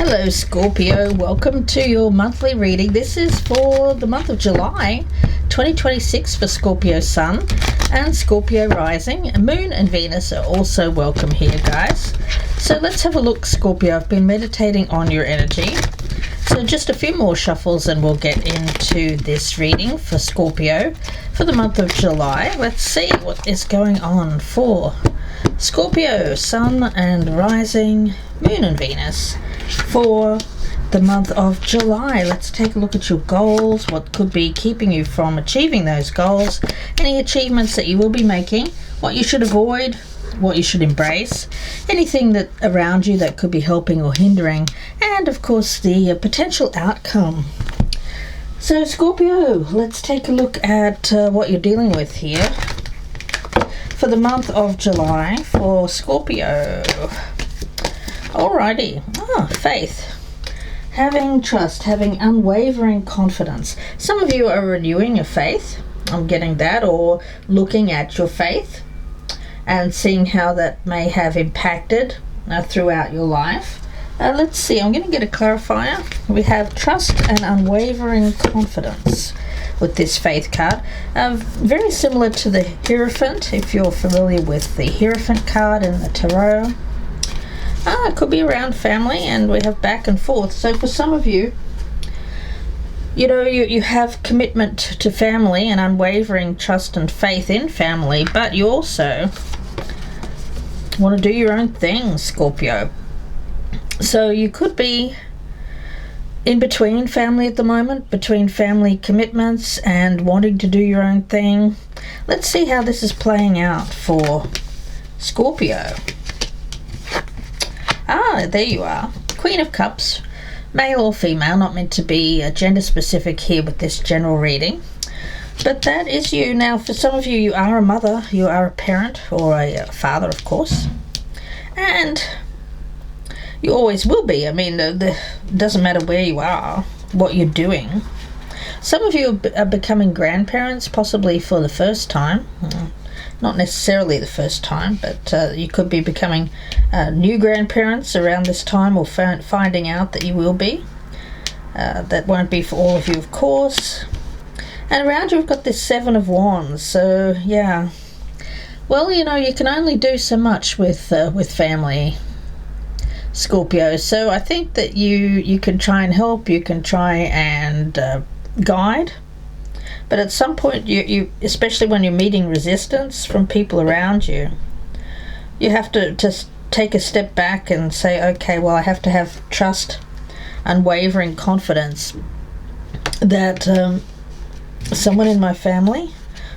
Hello Scorpio, welcome to your monthly reading. This is for the month of July 2026 for Scorpio Sun and Scorpio Rising. Moon and Venus are also welcome here, guys. So let's have a look, Scorpio. I've been meditating on your energy. So just a few more shuffles and we'll get into this reading for Scorpio for the month of July. Let's see what is going on for Scorpio, Sun and Rising, Moon and Venus for the month of July. Let's take a look at your goals, what could be keeping you from achieving those goals, any achievements that you will be making, what you should avoid, what you should embrace, anything that around you that could be helping or hindering, and of course the potential outcome. So Scorpio, let's take a look at what you're dealing with here for the month of July for Scorpio. Alrighty. Faith. Having trust, having unwavering confidence. Some of you are renewing your faith. I'm getting that, or looking at your faith and seeing how that may have impacted throughout your life. Let's see, I'm going to get a clarifier. We have trust and unwavering confidence with this faith card. Very similar to the Hierophant, if you're familiar with the Hierophant card in the Tarot. It could be around family, and we have back and forth. So for some of you, you have commitment to family and unwavering trust and faith in family, but you also want to do your own thing, Scorpio. So you could be in between family at the moment, between family commitments and wanting to do your own thing. Let's see how this is playing out for Scorpio. There you are. Queen of Cups, male or female, not meant to be gender specific here with this general reading. But that is you. Now, for some of you, you are a mother, you are a parent, or a father, of course. And you always will be. I mean, it doesn't matter where you are, what you're doing. Some of you are becoming grandparents, possibly for the first time. Not necessarily the first time, but you could be becoming new grandparents around this time, or finding out that you will be. That won't be for all of you, of course. And around you we've got this Seven of Wands, so yeah. Well, you can only do so much with family, Scorpio. So I think that you can try and help, you can try and guide. But at some point, you especially when you're meeting resistance from people around you, you have to just take a step back and say, okay, well, I have to have trust, unwavering confidence that someone in my family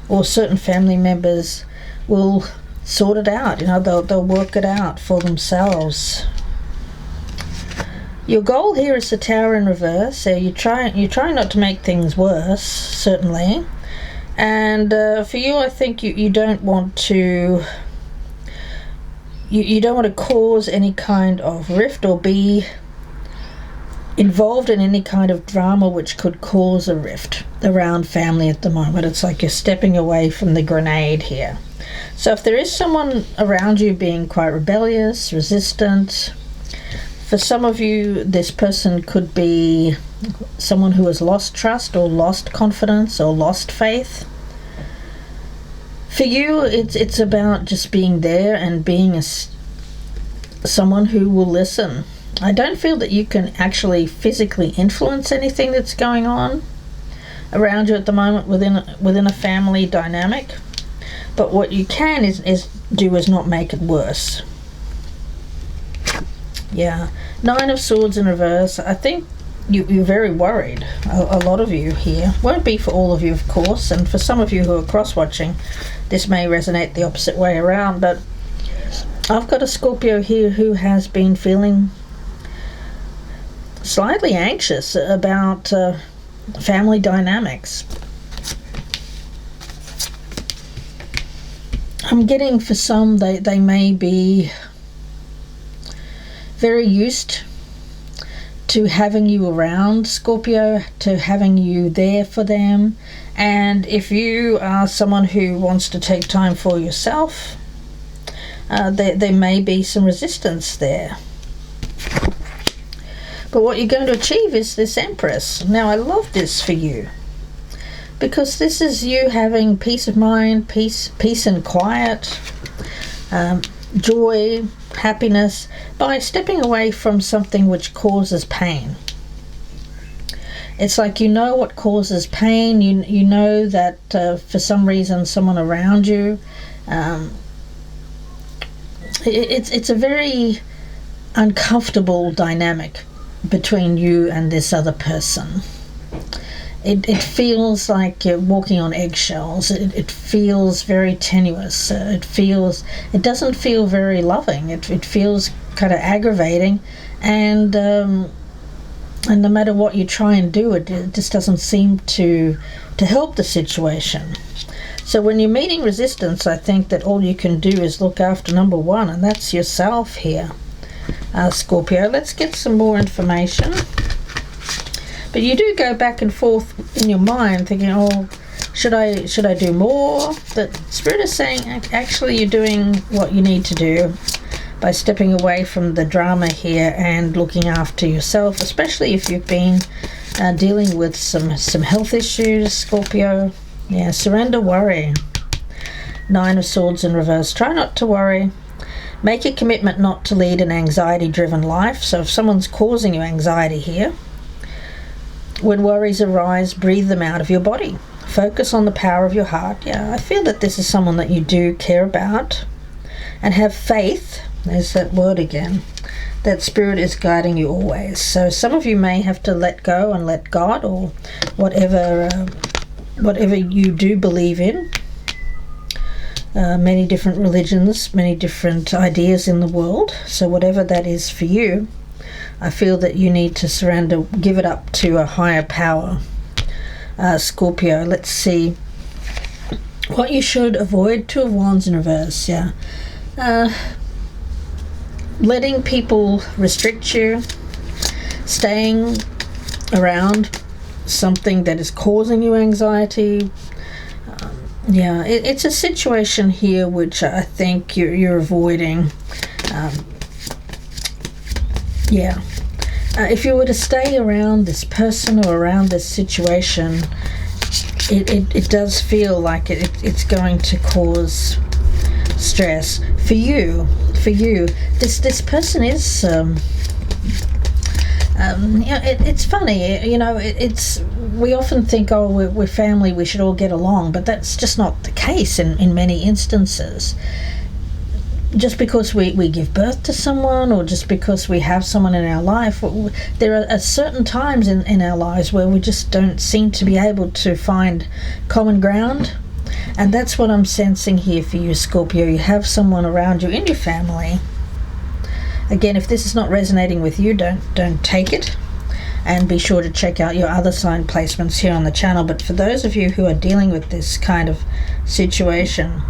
or certain family members will sort it out. They'll work it out for themselves. Your goal here is the Tower in reverse, so you try not to make things worse, certainly. And for you, I think you don't want to you don't want to cause any kind of rift or be involved in any kind of drama which could cause a rift around family at the moment. It's like you're stepping away from the grenade here. So if there is someone around you being quite rebellious, resistant, for some of you, this person could be someone who has lost trust or lost confidence or lost faith. For you, it's about just being there and being someone who will listen. I don't feel that you can actually physically influence anything that's going on around you at the moment within a family dynamic. But what you can is not make it worse. Yeah, Nine of Swords in reverse. I think you're very worried. A lot of you here. Won't be for all of you, of course, and for some of you who are cross-watching, this may resonate the opposite way around, but I've got a Scorpio here who has been feeling slightly anxious about family dynamics. I'm getting for some, they may be very used to having you around, Scorpio, to having you there for them. And if you are someone who wants to take time for yourself, there may be some resistance there. But what you're going to achieve is this Empress. Now, I love this for you, because this is you having peace of mind, peace and quiet, joy, happiness, by stepping away from something which causes pain. It's like you know what causes pain. You know that for some reason someone around you, it's a very uncomfortable dynamic between you and this other person. It feels like you're walking on eggshells. It feels very tenuous. It doesn't feel very loving. It feels kind of aggravating, and no matter what you try and do, it just doesn't seem to help the situation. So when you're meeting resistance, I think that all you can do is look after number one, and that's yourself here, Scorpio. Let's get some more information. But you do go back and forth in your mind thinking, oh, should I do more? But Spirit is saying actually you're doing what you need to do by stepping away from the drama here and looking after yourself, especially if you've been dealing with some health issues, Scorpio. Yeah, surrender worry. 9 of Swords in reverse. Try not to worry. Make a commitment not to lead an anxiety-driven life. So if someone's causing you anxiety here, when worries arise, breathe them out of your body. Focus on the power of your heart. Yeah, I feel that this is someone that you do care about and have faith. There's that word again. That Spirit is guiding you always. So some of you may have to let go and let God, or whatever you do believe in. Many different religions, many different ideas in the world. So whatever that is for you, I feel that you need to surrender, give it up to a higher power. Scorpio, let's see what you should avoid. 2 of Wands in reverse. Yeah, letting people restrict you, staying around something that is causing you anxiety. Yeah, it's a situation here which I think you're avoiding. Yeah. If you were to stay around this person or around this situation, it does feel like it's going to cause stress for you. This person is it's funny, we often think, oh, we're family, we should all get along, but that's just not the case in many instances. Just because we give birth to someone, or just because we have someone in our life, there are certain times in our lives where we just don't seem to be able to find common ground. And that's what I'm sensing here for you, Scorpio. You have someone around you in your family. Again, if this is not resonating with you, don't take it. And be sure to check out your other sign placements here on the channel. But for those of you who are dealing with this kind of situation,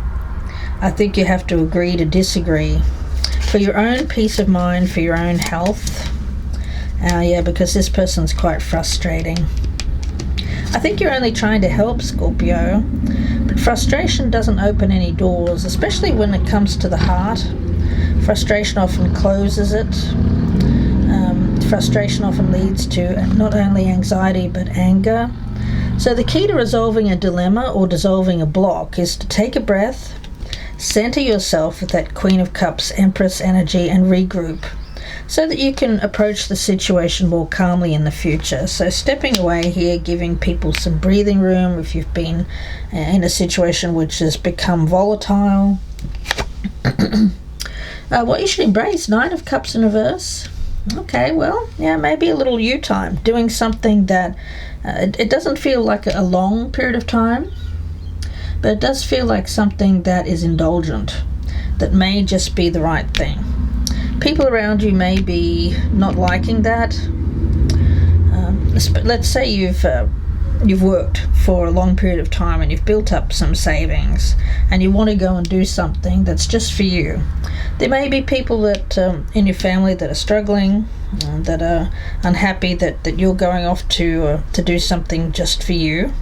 I think you have to agree to disagree for your own peace of mind, for your own health. Because this person's quite frustrating. I think you're only trying to help, Scorpio, but frustration doesn't open any doors, especially when it comes to the heart. Frustration often closes it. Frustration often leads to not only anxiety but anger. So the key to resolving a dilemma or dissolving a block is to take a breath, center yourself with that Queen of Cups, Empress energy, and regroup so that you can approach the situation more calmly in the future. So stepping away here, giving people some breathing room if you've been in a situation which has become volatile. What you should embrace, 9 of Cups in reverse. Okay, well, yeah, maybe a little you time, doing something that it doesn't feel like a long period of time, but it does feel like something that is indulgent, that may just be the right thing. People around you may be not liking that. Let's say you've worked for a long period of time and you've built up some savings and you want to go and do something that's just for you. There may be people that in your family that are struggling, that are unhappy that you're going off to do something just for you,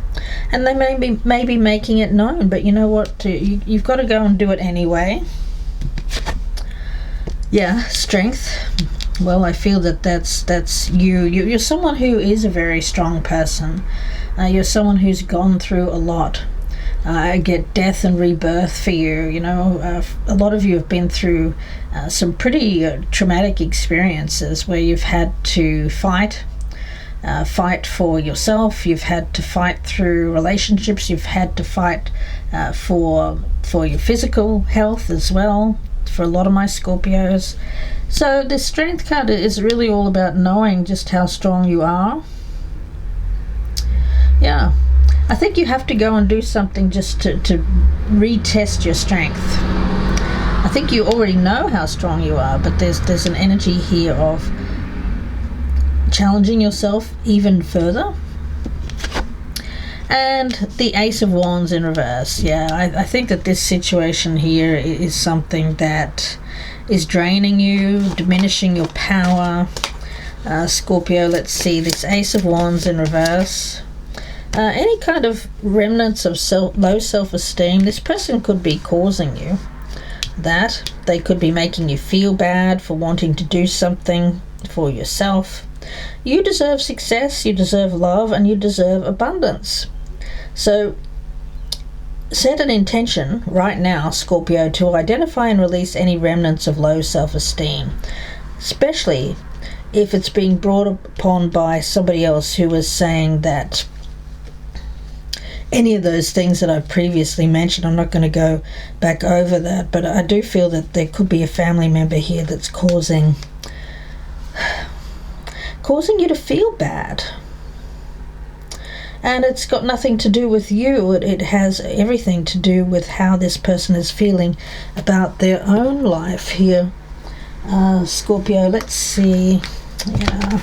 and they may be making it known, but you know what, you've got to go and do it anyway. Yeah, strength. Well, I feel that that's you. You're someone who is a very strong person. You're someone who's gone through a lot. I get death and rebirth for you. You know, a lot of you have been through some pretty traumatic experiences where you've had to fight for yourself. You've had to fight through relationships. You've had to fight for your physical health as well. For a lot of my Scorpios. So the Strength card is really all about knowing just how strong you are. Yeah. I think you have to go and do something just to retest your strength. I think you already know how strong you are, but there's an energy here of challenging yourself even further. And the Ace of Wands in reverse. Yeah, I think that this situation here is something that is draining you, diminishing your power. Scorpio, let's see, this Ace of Wands in reverse. Any kind of remnants of low self-esteem. This person could be causing you that. They could be making you feel bad for wanting to do something for yourself. You deserve success, you deserve love, and you deserve abundance. So set an intention right now, Scorpio, to identify and release any remnants of low self-esteem, especially if it's being brought upon by somebody else who is saying that any of those things that I previously mentioned. I'm not going to go back over that, but I do feel that there could be a family member here that's causing you to feel bad. And it's got nothing to do with you. It has everything to do with how this person is feeling about their own life here. Scorpio, let's see. Yeah.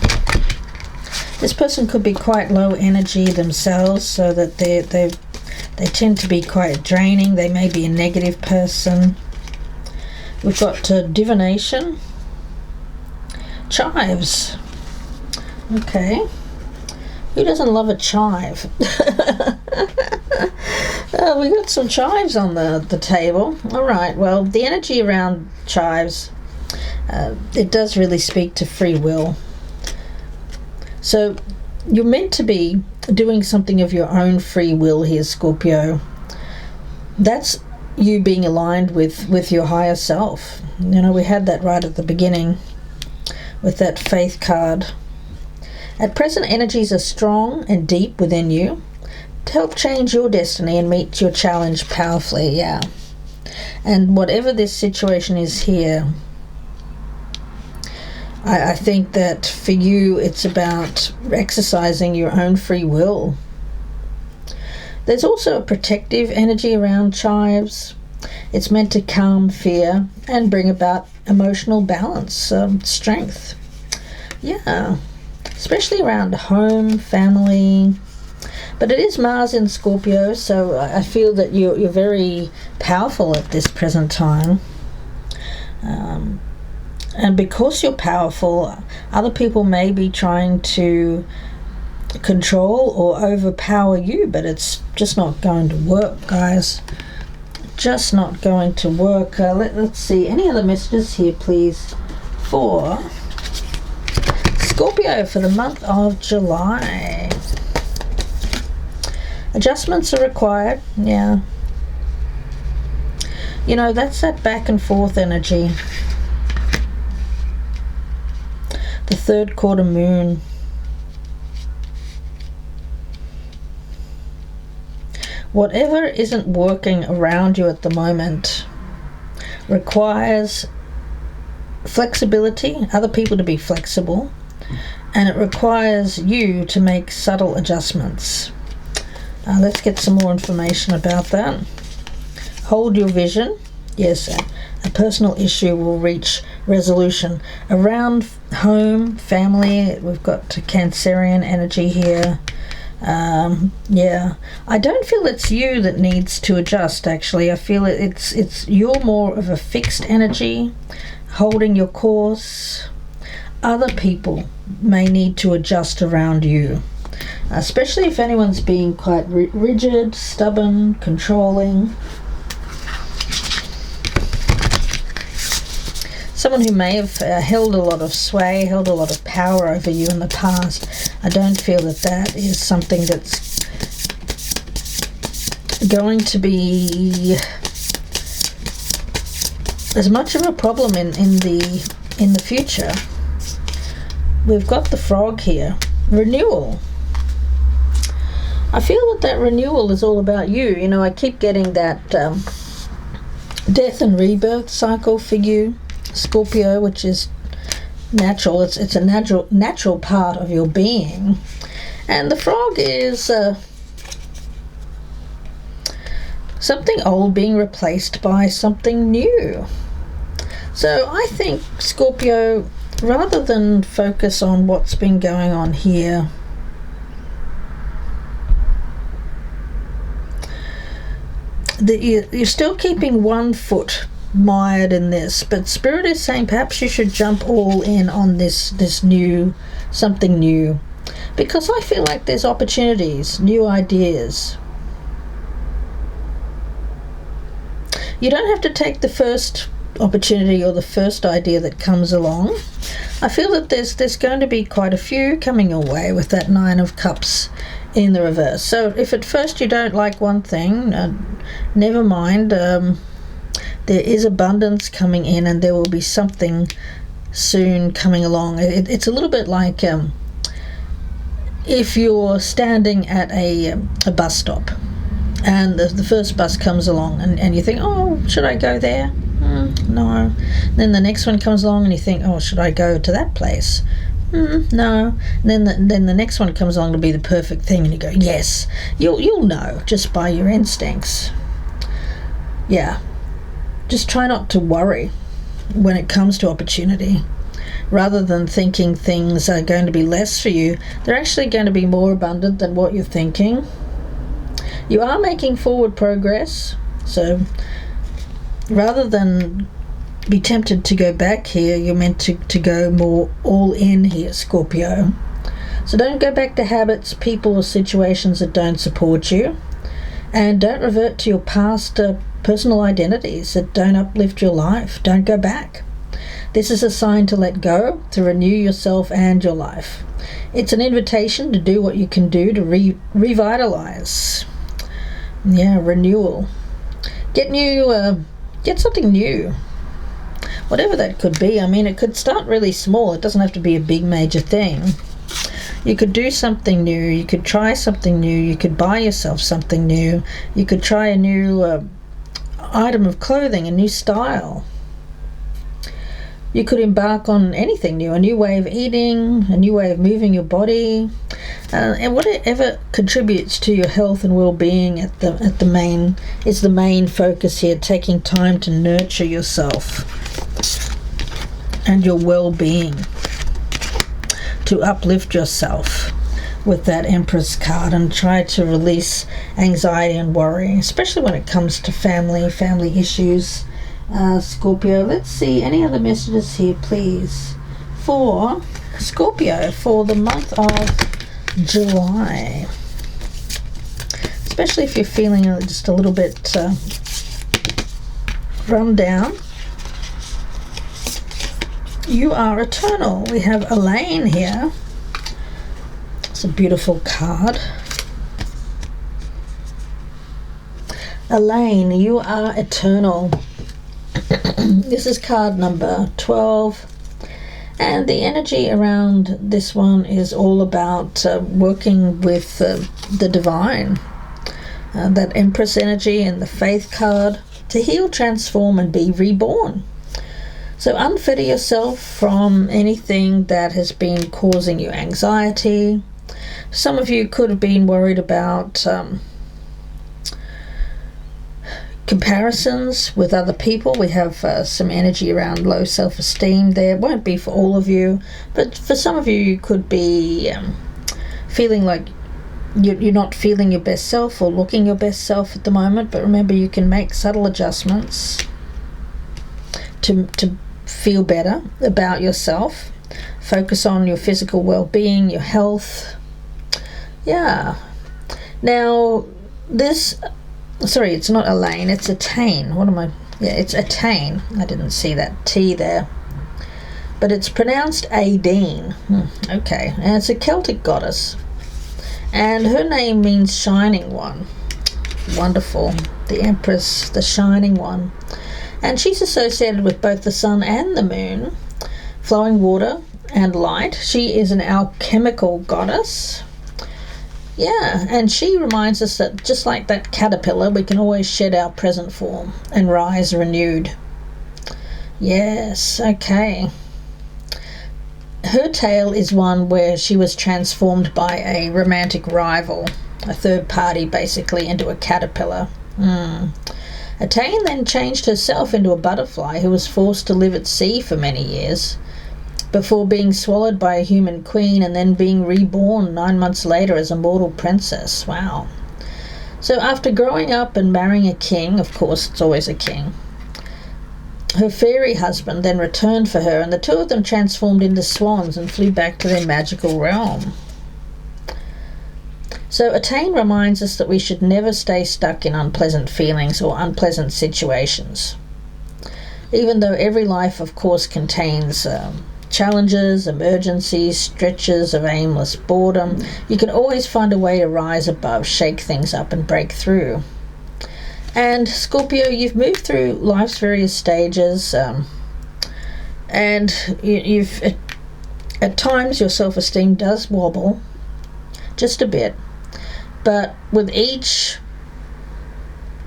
This person could be quite low energy themselves, so that they tend to be quite draining. They may be a negative person. We've got divination. Chives. Okay. Who doesn't love a chive? We got some chives on the table. All right, well, the energy around chives, it does really speak to free will. So you're meant to be doing something of your own free will here, Scorpio. That's you being aligned with your higher self. You know, we had that right at the beginning with that faith card. At present, energies are strong and deep within you to help change your destiny and meet your challenge powerfully, yeah. And whatever this situation is here, I think that for you it's about exercising your own free will. There's also a protective energy around chives. It's meant to calm fear and bring about emotional balance, strength. Yeah. Especially around home, family. But it is Mars in Scorpio, so I feel that you're very powerful at this present time. And because you're powerful, other people may be trying to control or overpower you, but it's just not going to work, guys. Just not going to work. Let's see. Any other messages here, please, for Scorpio for the month of July? Adjustments are required, yeah. You know, that's that back and forth energy. The third quarter moon. Whatever isn't working around you at the moment requires flexibility, other people to be flexible, and it requires you to make subtle adjustments. Let's get some more information about that. Hold your vision. Yes, a personal issue will reach resolution. Around home, family, we've got Cancerian energy here. Yeah, I don't feel it's you that needs to adjust, actually. I feel it's you're more of a fixed energy, holding your course. Other people may need to adjust around you, especially if anyone's being quite rigid, stubborn, controlling. So someone who may have held a lot of sway, held a lot of power over you in the past. I don't feel that that is something that's going to be as much of a problem in the future. We've got the frog here. Renewal. I feel that renewal is all about you. You know, I keep getting that death and rebirth cycle for you, Scorpio, which is natural. It's a natural part of your being. And the frog is something old being replaced by something new. So I think, Scorpio, rather than focus on what's been going on here, you're still keeping one foot mired in this, but Spirit is saying perhaps you should jump all in on this new, something new, because I feel like there's opportunities, new ideas. You don't have to take the first opportunity or the first idea that comes along. I feel that there's going to be quite a few coming your way with that Nine of Cups in the reverse. So if at first you don't like one thing, never mind. There is abundance coming in, and there will be something soon coming along. It's a little bit like if you're standing at a bus stop and the first bus comes along and you think, oh, should I go there? No. Then the next one comes along and you think, oh, should I go to that place? No. And then the next one comes along to be the perfect thing, and you go, yes. You'll know just by your instincts. Yeah. Just try not to worry when it comes to opportunity. Rather than thinking things are going to be less for you, they're actually going to be more abundant than what you're thinking. You are making forward progress, so rather than be tempted to go back here, you're meant to go more all in here, Scorpio. So don't go back to habits, people or situations that don't support you, and don't revert to your past personal identities that don't uplift your life. Don't go back. This is a sign to let go, to renew yourself and your life. It's an invitation to do what you can do to revitalize. Yeah, renewal. Get something new. Whatever that could be. I mean, it could start really small. It doesn't have to be a big major thing. You could do something new. You could try something new. You could buy yourself something new. You could try a new item of clothing, a new style. You could embark on anything new, a new way of eating, a new way of moving your body, and whatever contributes to your health and well-being is the main focus here. Taking time to nurture yourself and your well-being, to uplift yourself with that Empress card, and try to release anxiety and worry, especially when it comes to family issues. Scorpio, let's see any other messages here, please, for Scorpio for the month of July, especially if you're feeling just a little bit run down. You are eternal. We have Elaine here. It's a beautiful card. Elaine, you are eternal. This is card number 12, and the energy around this one is all about working with the divine, that Empress energy and the Faith card, to heal, transform and be reborn. So unfetter yourself from anything that has been causing you anxiety. Some of you could have been worried about comparisons with other people. We have some energy around low self-esteem there. It won't be for all of you, but for some of you, you could be feeling like you're not feeling your best self or looking your best self at the moment. But remember, you can make subtle adjustments to feel better about yourself. Focus on your physical well-being, your health. Yeah. Now, sorry, it's not Elaine, it's Attain. What am I? Yeah, it's Attain. I didn't see that T there. but it's pronounced Aideen. Okay, and it's a Celtic goddess, and her name means shining one. Wonderful. The Empress, the shining one. And she's associated with both the sun and the moon, flowing water and light. She is an alchemical goddess. Yeah, and she reminds us that just like that caterpillar, we can always shed our present form and rise renewed. Yes, okay. Her tale is one where she was transformed by a romantic rival, a third party basically, into a caterpillar. Attain then changed herself into a butterfly who was forced to live at sea for many years, before being swallowed by a human queen and then being reborn 9 months later as a mortal princess. Wow. So after growing up and marrying a king, of course it's always a king, her fairy husband then returned for her, and the two of them transformed into swans and flew back to their magical realm. So Attain reminds us that we should never stay stuck in unpleasant feelings or unpleasant situations. Even though every life, of course, contains challenges, emergencies, stretches of aimless boredom, you can always find a way to rise above, shake things up and break through. And Scorpio, you've moved through life's various stages, and you've at times your self-esteem does wobble just a bit, but with each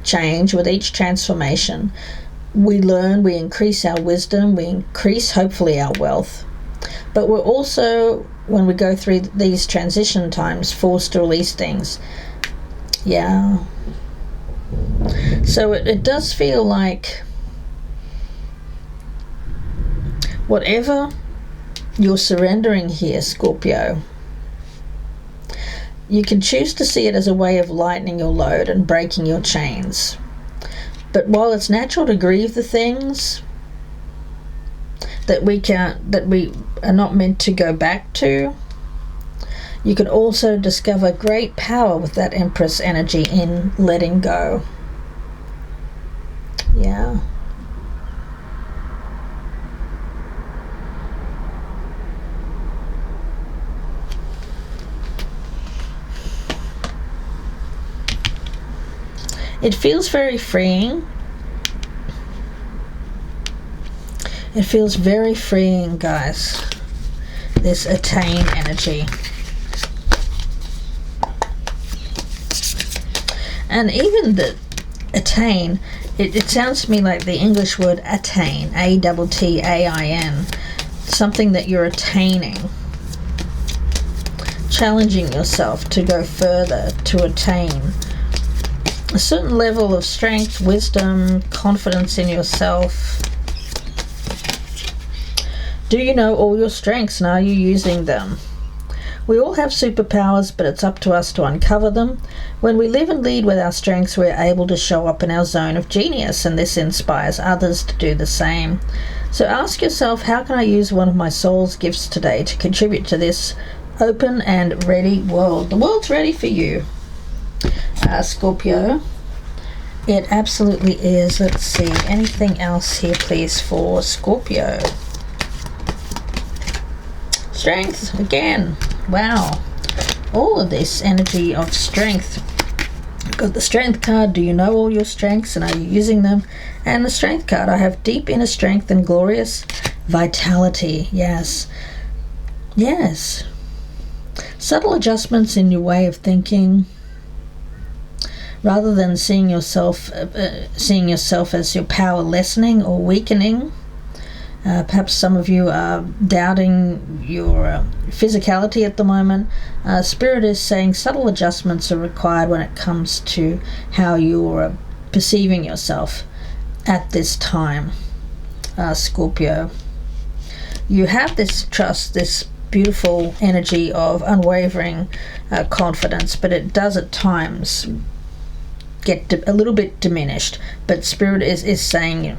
change, with each transformation, we learn, we increase our wisdom, we increase hopefully our wealth, but we're also, when we go through these transition times, forced to release things. Yeah. So it does feel like whatever you're surrendering here, Scorpio, you can choose to see it as a way of lightening your load and breaking your chains. But while it's natural to grieve the things that we are not meant to go back to, you can also discover great power with that Empress energy in letting go. Yeah. It feels very freeing. It feels very freeing, guys. This Attain energy. And even the attain, it sounds to me like the English word attain, A-T-T-A-I-N, something that you're attaining, challenging yourself to go further, to attain a certain level of strength, wisdom, confidence in yourself. Do you know all your strengths and are you using them? We all have superpowers, but it's up to us to uncover them. When we live and lead with our strengths, we're able to show up in our zone of genius, and this inspires others to do the same. So ask yourself, how can I use one of my soul's gifts today to contribute to this open and ready world? The world's ready for you, Scorpio. It absolutely is. Let's see. Anything else here, please, for Scorpio? Strength, again. Wow. All of this energy of strength. Got the Strength card. Do you know all your strengths and are you using them? And the Strength card. I have deep inner strength and glorious vitality. Yes. Yes. Subtle adjustments in your way of thinking. Rather than seeing yourself as your power lessening or weakening. Perhaps some of you are doubting your physicality at the moment. Spirit is saying subtle adjustments are required when it comes to how you're perceiving yourself at this time, Scorpio. You have this trust, this beautiful energy of unwavering confidence, but it does at times get a little bit diminished. But Spirit is saying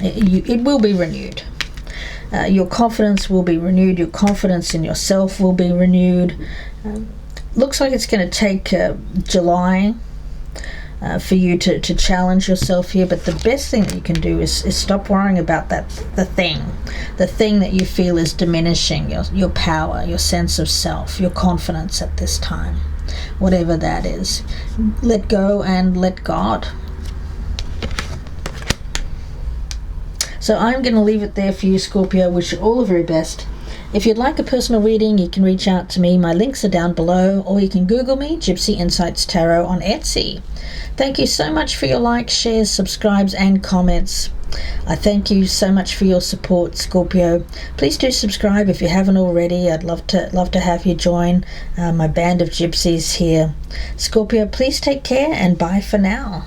it will be renewed. Your confidence will be renewed. Your confidence in yourself will be renewed. Looks like it's going to take July for you to challenge yourself here. But the best thing that you can do is stop worrying about the thing that you feel is diminishing your power, your sense of self, your confidence at this time. Whatever that is, let go and let God. So I'm going to leave it there for you, Scorpio. Wish you all the very best. If you'd like a personal reading, you can reach out to me. My links are down below, or you can Google me, Gypsy Insights Tarot, on Etsy. Thank you so much for your likes, shares, subscribes, and comments. I thank you so much for your support, Scorpio. Please do subscribe if you haven't already. I'd love to have you join my band of gypsies here. Scorpio, please take care, and bye for now.